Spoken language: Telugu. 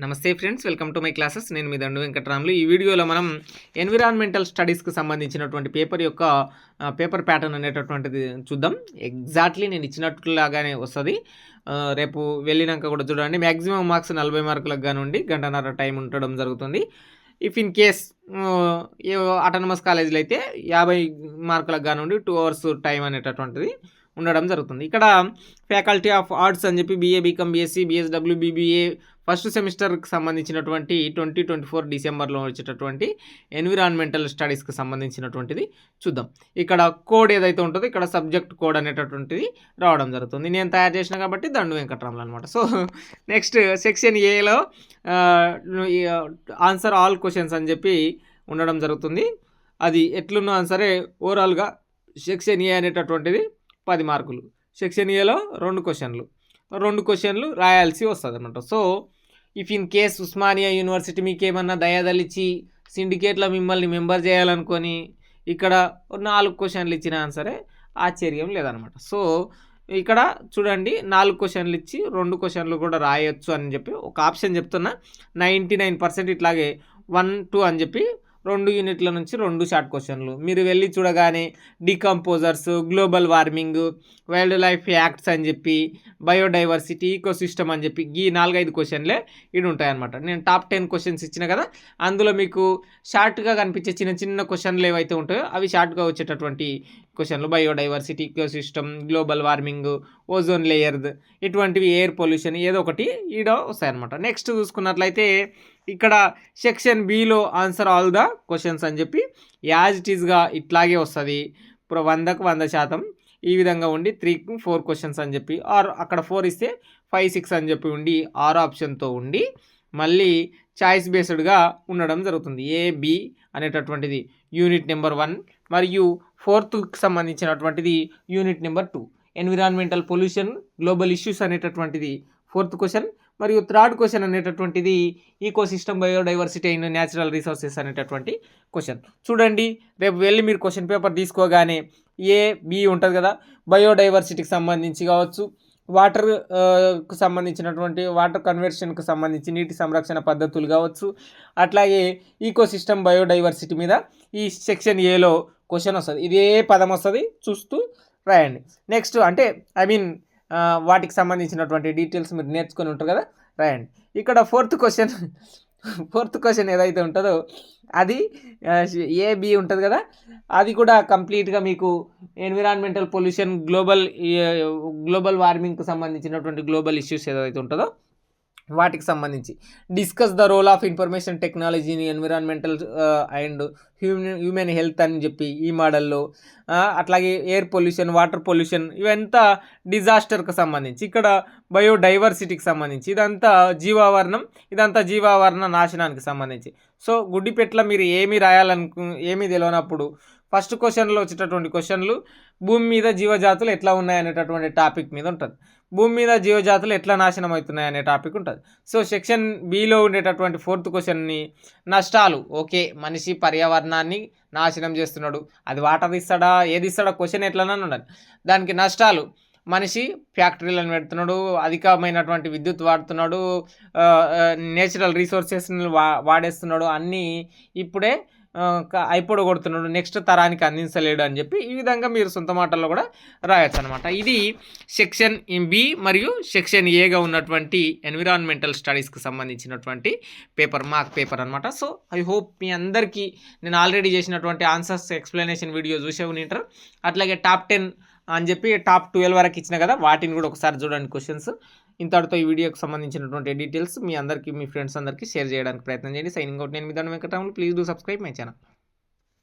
నమస్తే friends, welcome to my classes. నేను మీ దండు వెంకటరాములు. ఈ వీడియోలో మనం ఎన్విరాన్మెంటల్ స్టడీస్కి సంబంధించినటువంటి పేపర్ యొక్క పేపర్ ప్యాటర్న్ అనేటటువంటిది చూద్దాం. ఎగ్జాక్ట్లీ నేను ఇచ్చినట్లాగానే వస్తుంది. రేపు వెళ్ళినాక కూడా చూడండి. మ్యాక్సిమం మార్క్స్ 40 మార్కులకు కానివ్వండి, గంటన్నర టైం ఉండడం జరుగుతుంది. ఇఫ్ ఇన్ కేస్ ఆటోనమస్ కాలేజీలో అయితే 50 మార్కులకు కానివ్వండి 2 hours టైం అనేటటువంటిది ఉండడం జరుగుతుంది. ఇక్కడ ఫ్యాకల్టీ ఆఫ్ ఆర్ట్స్ అని చెప్పి BA, BCom, BSc, BSW, BBA first సెమిస్టర్కి సంబంధించినటువంటి 2024 డిసెంబర్లో వచ్చేటటువంటి ఎన్విరాన్మెంటల్ స్టడీస్కి సంబంధించినటువంటిది చూద్దాం. ఇక్కడ కోడ్ ఏదైతే ఉంటుందో ఇక్కడ సబ్జెక్ట్ కోడ్ అనేటటువంటిది రావడం జరుగుతుంది. నేను తయారు చేసిన కాబట్టి దండు వెంకటరాములు అనమాట. సో నెక్స్ట్ సెక్షన్ ఏలో ఆన్సర్ ఆల్ క్వశ్చన్స్ అని చెప్పి ఉండడం జరుగుతుంది. అది ఎట్లున్నా సరే ఓవరాల్గా సెక్షన్ ఏ అనేటటువంటిది 10 మార్కులు. సెక్షన్ ఏలో 2 క్వశ్చన్లు రాయాల్సి వస్తుంది అనమాట. So if in case Osmania university మీకు ఏమన్నా దయాదలిచి సిండికేట్లో మిమ్మల్ని మెంబర్ చేయాలనుకొని ఇక్కడ 4 క్వశ్చన్లు ఇచ్చినా సరే ఆశ్చర్యం లేదనమాట. సో ఇక్కడ చూడండి, 4 క్వశ్చన్లు ఇచ్చి 2 క్వశ్చన్లు కూడా రాయొచ్చు అని చెప్పి ఒక ఆప్షన్ చెప్తున్నా. 99% ఇట్లాగే 1, 2 అని చెప్పి 2 యూనిట్ల నుంచి 2 షార్ట్ క్వశ్చన్లు. మీరు వెళ్ళి చూడగానే decomposers, global warming, wild life acts అని చెప్పి, బయోడైవర్సిటీ, ఈకోసిస్టమ్ అని చెప్పి ఈ 4-5 క్వశ్చన్లే ఇవి ఉంటాయన్నమాట. నేను టాప్ 10 క్వశ్చన్స్ ఇచ్చిన కదా, అందులో మీకు షార్ట్గా కనిపించే చిన్న క్వశ్చన్లు ఏవైతే ఉంటాయో అవి షార్ట్గా వచ్చేటటువంటి క్వశ్చన్లు. Biodiversity, ecosystem, global warming, ozone layer, ఇటువంటివి, ఎయిర్ పొల్యూషన్, ఏదో ఒకటి ఈడ వస్తాయన్నమాట. నెక్స్ట్ చూసుకున్నట్లయితే ఇక్కడ section below answer all the questions అని చెప్పి యాజ్ ఇట్ ఈస్గా ఇట్లాగే వస్తుంది. ఇప్పుడు 100కు 100% ఈ విధంగా ఉండి 3కు 4 క్వశ్చన్స్ అని చెప్పి, ఆర్ అక్కడ 4 ఇస్తే 5, 6 అని చెప్పి ఉండి 6 ఆప్షన్తో ఉండి మళ్ళీ చాయిస్ బేస్డ్గా ఉండడం జరుగుతుంది. AB అనేటటువంటిది యూనిట్ నెంబర్ 1 మరియు 4th సంబంధించినటువంటిది unit number 2. Environmental pollution, global issues అనేటటువంటిది 4th క్వశ్చన్ మరియు 3rd క్వశ్చన్ అనేటటువంటిది ecosystem, biodiversity and natural resources అనేటటువంటి క్వశ్చన్. చూడండి, రేపు వెళ్ళి మీరు క్వశ్చన్ పేపర్ తీసుకోగానే AB ఉంటుంది కదా, బయోడైవర్సిటీకి సంబంధించి కావచ్చు, వాటర్కు సంబంధించినటువంటి వాటర్ కన్వర్షన్కు సంబంధించి నీటి సంరక్షణ పద్ధతులు కావచ్చు, అట్లాగే ఈకోసిస్టమ్, బయోడైవర్సిటీ మీద ఈ సెక్షన్ ఏలో క్వశ్చన్ వస్తుంది. ఇదే పదం వస్తుంది, చూస్తూ రాయండి. నెక్స్ట్ అంటే వాటికి సంబంధించినటువంటి డీటెయిల్స్ మీరు నేర్చుకొని ఉంటారు కదా, రాయండి. ఇక్కడ 4th క్వశ్చన్ ఏదైతే ఉంటుందో అది AB ఉంటుంది కదా, అది కూడా కంప్లీట్గా మీకు ఎన్విరాన్మెంటల్ పొల్యూషన్, గ్లోబల్ వార్మింగ్కి సంబంధించినటువంటి గ్లోబల్ ఇష్యూస్ ఏదైతే ఉంటుందో వాటికి సంబంధించి discuss the role of information technology in environmental and human health అని చెప్పి ఈ మోడల్లో, అట్లాగే ఎయిర్ పొల్యూషన్, వాటర్ పొల్యూషన్, ఇవంతా డిజాస్టర్కి సంబంధించి, ఇక్కడ బయోడైవర్సిటీకి సంబంధించి, ఇదంతా జీవావరణ నాశనానికి సంబంధించి. సో గుడ్డిపెట్ల మీరు ఏమీ తెలియనప్పుడు ఫస్ట్ క్వశ్చన్లో వచ్చేటటువంటి క్వశ్చన్లు భూమి మీద జీవజాతులు ఎట్లా ఉన్నాయనేటటువంటి టాపిక్ మీద ఉంటుంది. భూమి మీద జీవజాతులు ఎట్లా నాశనం అవుతున్నాయి అనే టాపిక్ ఉంటుంది. సో సెక్షన్ బిలో ఉండేటటువంటి 4th క్వశ్చన్ని నష్టాలు, ఓకే మనిషి పర్యావరణాన్ని నాశనం చేస్తున్నాడు, అది వాటర్ ఇస్తాడా ఏది ఇస్తాడా క్వశ్చన్ ఎట్లన్నా ఉండాలి. దానికి నష్టాలు, మనిషి ఫ్యాక్టరీలను పెడుతున్నాడు, అధికమైనటువంటి విద్యుత్ వాడుతున్నాడు, నేచురల్ రిసోర్సెస్ని వాడేస్తున్నాడు, అన్నీ ఇప్పుడే అయిపోగొడుతున్నాడు, నెక్స్ట్ తరానికి అందించలేడు అని చెప్పి ఈ విధంగా మీరు సొంత మాటల్లో కూడా రాయొచ్చు అనమాట. ఇది సెక్షన్ B మరియు సెక్షన్ ఏగా ఉన్నటువంటి ఎన్విరాన్మెంటల్ స్టడీస్కి సంబంధించినటువంటి మార్క్ పేపర్ అనమాట. సో ఐ హోప్ మీ అందరికీ నేను ఆల్రెడీ చేసినటువంటి ఆన్సర్స్ ఎక్స్ప్లెనేషన్ వీడియో చూసే ఉంటారు. అట్లాగే టాప్ 10 అని చెప్పి టాప్ 12 వరకు ఇచ్చిన కదా, వాటిని కూడా ఒకసారి చూడండి క్వశ్చన్స్. ఇంతటితో ఈ వీడియోకి సంబంధించినటువంటి డీటెయిల్స్ మీ అందరికీ, మీ ఫ్రెండ్స్ అందరికీ షేర్ చేయడానికి ప్రయత్నం చేయండి. సైనింగ్ అవుట్, నేను మీ దండు Venkataramulu. Please do subscribe my channel.